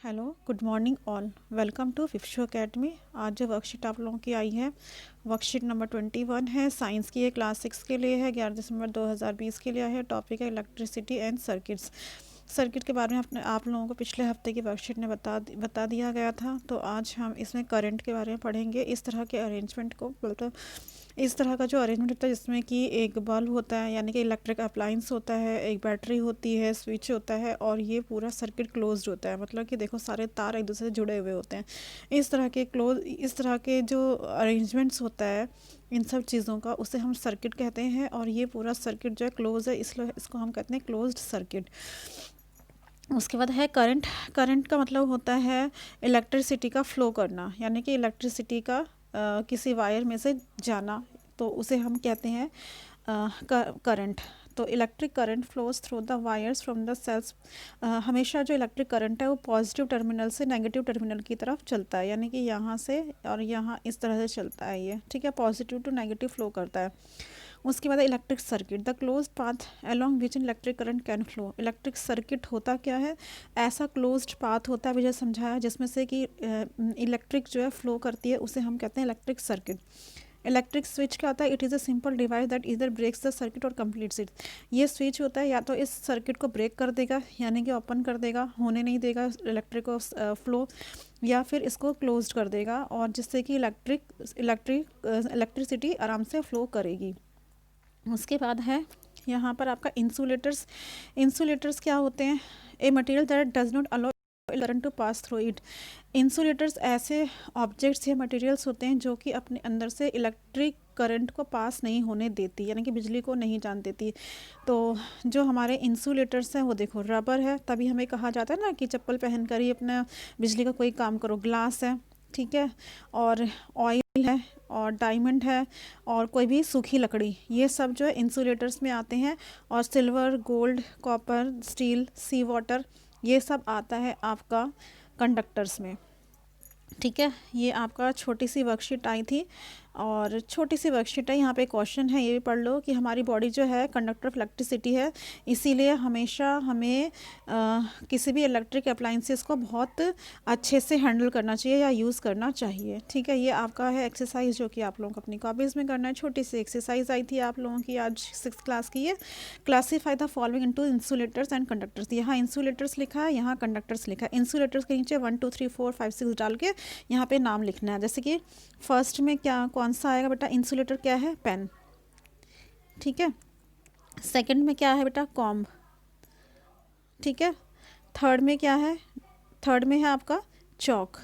Hello, good morning all. Welcome to फिफ्शो academy. आज जो वर्कशीट आप लोगों की आई है, वर्कशीट नंबर 21 है। साइंस की है, क्लास 6 के लिए है, 11 दिसंबर 2020 के लिए है। टॉपिक है इलेक्ट्रिसिटी एंड सर्किट्स। सर्किट के बारे में आप लोगों को पिछले हफ्ते की वर्कशीट में बता दिया गया था। तो आज हम इसमें करंट के बारे में पढ़ेंगे। इस तरह के अरेंजमेंट को मतलब इस तरह का जो अरेंजमेंट होता है जिसमें कि एक बल्ब होता है यानी कि इलेक्ट्रिक अप्लायंस होता है, एक बैटरी होती है, स्विच होता है और ये पूरा सर्किट क्लोज्ड होता है। मतलब कि देखो सारे तार एक दूसरे से जुड़े हुए होते हैं। इस तरह के जो अरेंजमेंट्स होता है इन सब चीज़ों का, उसे हम सर्किट कहते हैं। और ये पूरा सर्किट जो है क्लोज है, इसलिए इसको हम कहते हैं क्लोज्ड सर्किट। उसके बाद है करंट। करंट का मतलब होता है इलेक्ट्रिसिटी का फ़्लो करना, यानी कि इलेक्ट्रिसिटी का किसी वायर में से जाना, तो उसे हम कहते हैं करंट। तो electric current flows through the wires from the cells. हमेशा जो इलेक्ट्रिक करंट है वो पॉजिटिव टर्मिनल से नेगेटिव टर्मिनल की तरफ चलता है, यानी कि यहाँ से और यहाँ इस तरह से चलता है ये, ठीक है। पॉजिटिव टू नेगेटिव फ्लो करता है। उसके बाद electric circuit, the close path along which electric current can flow. Electric circuit होता क्या है? ऐसा क्लोज्ड पाथ होता है, मुझे समझाया, जिसमें से कि इलेक्ट्रिक जो है फ्लो करती है, उसे हम कहते हैं इलेक्ट्रिक सर्किट। इलेक्ट्रिक स्विच क्या होता है? It is a simple device that इधर ब्रेक्स द सर्किट और कंप्लीट्स इट। ये स्विच होता है या तो इस सर्किट को ब्रेक कर देगा, यानी कि ओपन कर देगा, होने नहीं देगा इलेक्ट्रिक को फ्लो, या फिर इसको क्लोज्ड कर देगा, और जिससे कि इलेक्ट्रिसिटी आराम से फ्लो करेगी। उसके बाद है यहाँ पर आपका इंसुलेटर्स। इंसुलेटर्स क्या होते हैं? A material that does not allow current to pass through it. Insulators ऐसे ऑब्जेक्ट्स या मटेरियल्स होते हैं जो कि अपने अंदर से इलेक्ट्रिक करंट को पास नहीं होने देती, यानी कि बिजली को नहीं जान देती। तो जो हमारे इंसुलेटर्स हैं वो देखो रबर है, तभी हमें कहा जाता है ना कि चप्पल पहन कर ही अपना बिजली का कोई काम करो। ग्लास है, ठीक है, और ऑयल है, और डायमंड है, और कोई भी सूखी लकड़ी, ये सब जो है इंसुलेटर्स में आते हैं। और सिल्वर, गोल्ड, कॉपर, स्टील, सी वाटर, ये सब आता है आपका कंडक्टर्स में, ठीक है। ये आपका छोटी सी वर्कशीट आई थी, और छोटी सी वर्कशीट है। यहाँ पे क्वेश्चन है, ये भी पढ़ लो कि हमारी बॉडी जो है कंडक्टर ऑफ इलेक्ट्रिसिटी है, इसीलिए हमेशा हमें किसी भी इलेक्ट्रिक अप्लाइंसेस को बहुत अच्छे से हैंडल करना चाहिए या यूज़ करना चाहिए, ठीक है। ये आपका है एक्सरसाइज जो कि आप लोगों को अपनी कॉपीज़ में करना है। छोटी सी एक्सरसाइज आई थी आप लोगों की आज 6th क्लास की है। Classify the following into insulators and conductors. यहाँ इंसुलेटर्स लिखा है, यहाँ कंडक्टर्स लिखा है। इंसुलेटर्स के नीचे 1 2 3 4 5 6 डाल के यहाँ पे नाम लिखना है। जैसे कि फर्स्ट में क्या कौन सा आएगा बेटा? इंसुलेटर क्या है? पेन, ठीक है। सेकंड में क्या है बेटा? कॉम्ब, ठीक है। थर्ड में क्या है? थर्ड में है आपका चौक,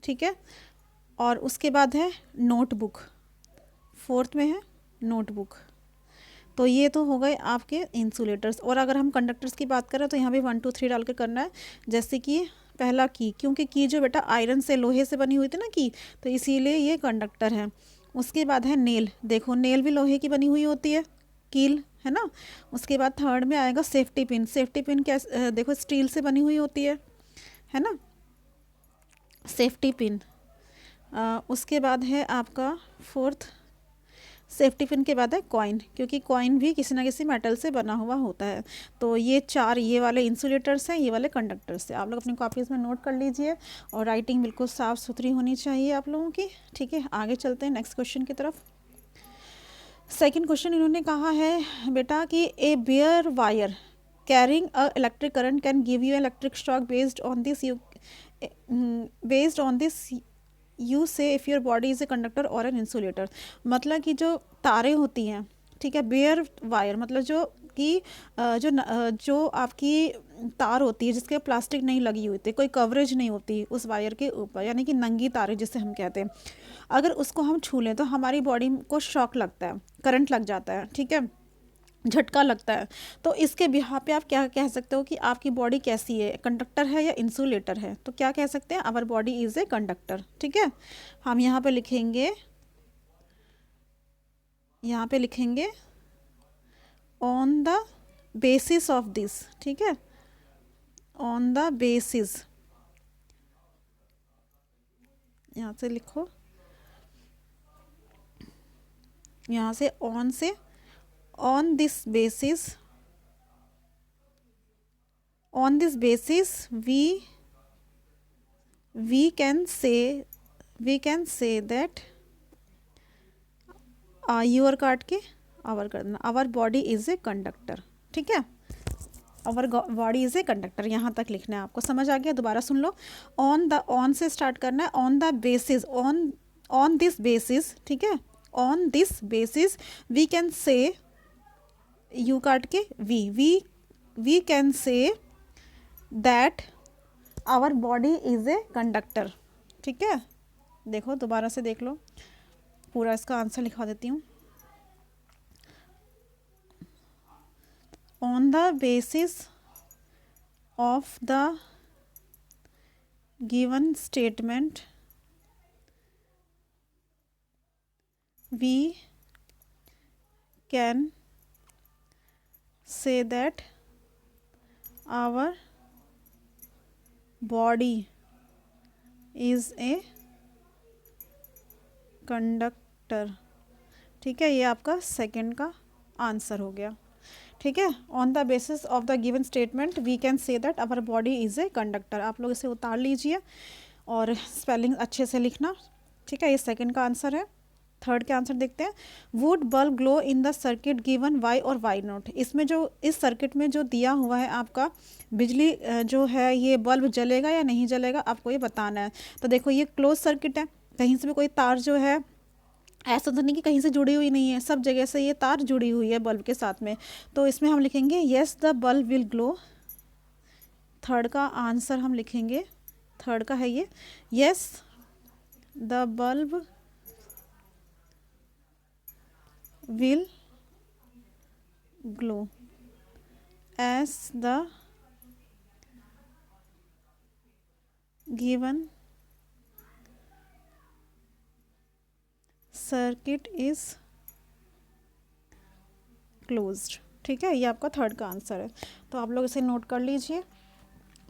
ठीक है। और उसके बाद है नोटबुक, फोर्थ में है नोटबुक। तो ये तो हो गए आपके इंसुलेटर्स। और अगर हम कंडक्टर्स की बात करें तो यहाँ भी 1 2 3 डाल के करना है। जैसे कि पहला की, क्योंकि की जो बेटा आयरन से, लोहे से बनी हुई थी ना की, तो इसीलिए ये कंडक्टर है। उसके बाद है नेल, देखो नेल भी लोहे की बनी हुई होती है, कील है ना। उसके बाद थर्ड में आएगा सेफ्टी पिन। सेफ्टी पिन क्या देखो स्टील से बनी हुई होती है ना, सेफ्टी पिन। उसके बाद है आपका फोर्थ, सेफ्टी पिन के बाद है कॉइन, क्योंकि कॉइन भी किसी ना किसी मेटल से बना हुआ होता है। तो ये चार, ये वाले इंसुलेटर्स हैं, ये वाले कंडक्टर्स हैं। आप लोग अपनी कॉपीज़ में नोट कर लीजिए, और राइटिंग बिल्कुल साफ़ सुथरी होनी चाहिए आप लोगों की, ठीक है। आगे चलते हैं नेक्स्ट क्वेश्चन की तरफ। सेकेंड क्वेश्चन इन्होंने कहा है बेटा कि a bare wire carrying a electric current can give you electric shock based on this you see if your body is a conductor or an insulator. मतलब कि जो तारें होती हैं, ठीक है, बेयर वायर मतलब जो कि जो आपकी तार होती है जिसके प्लास्टिक नहीं लगी हुई थी, कोई कवरेज नहीं होती उस वायर के ऊपर, यानी कि नंगी तारें जिसे हम कहते हैं, अगर उसको हम छू लें तो हमारी बॉडी को शॉक लगता है, करंट लग जाता है, ठीक है, झटका लगता है। तो इसके बिहार पे आप क्या कह सकते हो कि आपकी बॉडी कैसी है, कंडक्टर है या इंसुलेटर है? तो क्या कह सकते हैं? Our body is a conductor, ठीक है। हम यहाँ पे लिखेंगे, यहाँ पे लिखेंगे on the basis of this, ठीक है, ऑन द बेसिस, यहाँ से लिखो, यहाँ से ऑन से, on this basis on this basis we can say that your काट के आवर कर देना, our body is a conductor. ठीक है, our body is a conductor, यहाँ तक लिखना है आपको। समझ आ गया? दोबारा सुन लो। ऑन से स्टार्ट करना है। On the basis, on this basis, ठीक है, on this basis we can say, you काट के we can say that our body is a conductor. ठीक है, देखो दोबारा से देख लो, पूरा इसका आंसर लिखवा देती हूँ। On the basis of the given statement we can say that our body is a conductor। ठीक है, ये आपका सेकंड का आंसर हो गया। ठीक है, on the basis of the given statement we can say that our body is a conductor. आप लोग इसे उतार लीजिए और स्पेलिंग अच्छे से लिखना। ठीक है, ये सेकंड का आंसर है। थर्ड के आंसर देखते हैं। Would bulb glow in the circuit given why और वाई नॉट। इसमें जो इस सर्किट में जो दिया हुआ है आपका बिजली जो है, ये बल्ब जलेगा या नहीं जलेगा, आपको ये बताना है। तो देखो ये क्लोज सर्किट है, कहीं से भी कोई तार जो है, ऐसा तो नहीं कि कहीं से जुड़ी हुई नहीं है, सब जगह से ये तार जुड़ी हुई है बल्ब के साथ में। तो इसमें हम लिखेंगे yes the bulb will glow. Third का आंसर हम लिखेंगे, थर्ड का है ये, yes the bulb will glow as the given circuit is closed। ठीक है, ये आपका थर्ड का आंसर है। तो आप लोग इसे नोट कर लीजिए।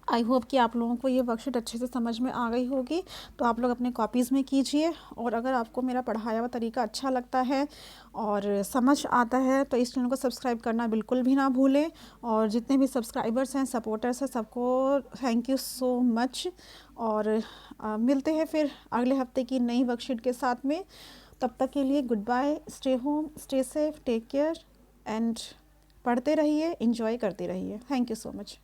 आई होप कि आप लोगों को ये वर्कशीट अच्छे से समझ में आ गई होगी। तो आप लोग अपने कॉपीज़ में कीजिए, और अगर आपको मेरा पढ़ाया हुआ तरीका अच्छा लगता है और समझ आता है तो इस चैनल को सब्सक्राइब करना बिल्कुल भी ना भूलें। और जितने भी सब्सक्राइबर्स हैं, सपोर्टर्स हैं, सबको थैंक यू सो मच। और मिलते हैं फिर अगले हफ्ते की नई वर्कशीट के साथ में। तब तक के लिए goodbye, stay home, stay safe, take care and पढ़ते रहिए, एंजॉय करते रहिए। Thank you so much.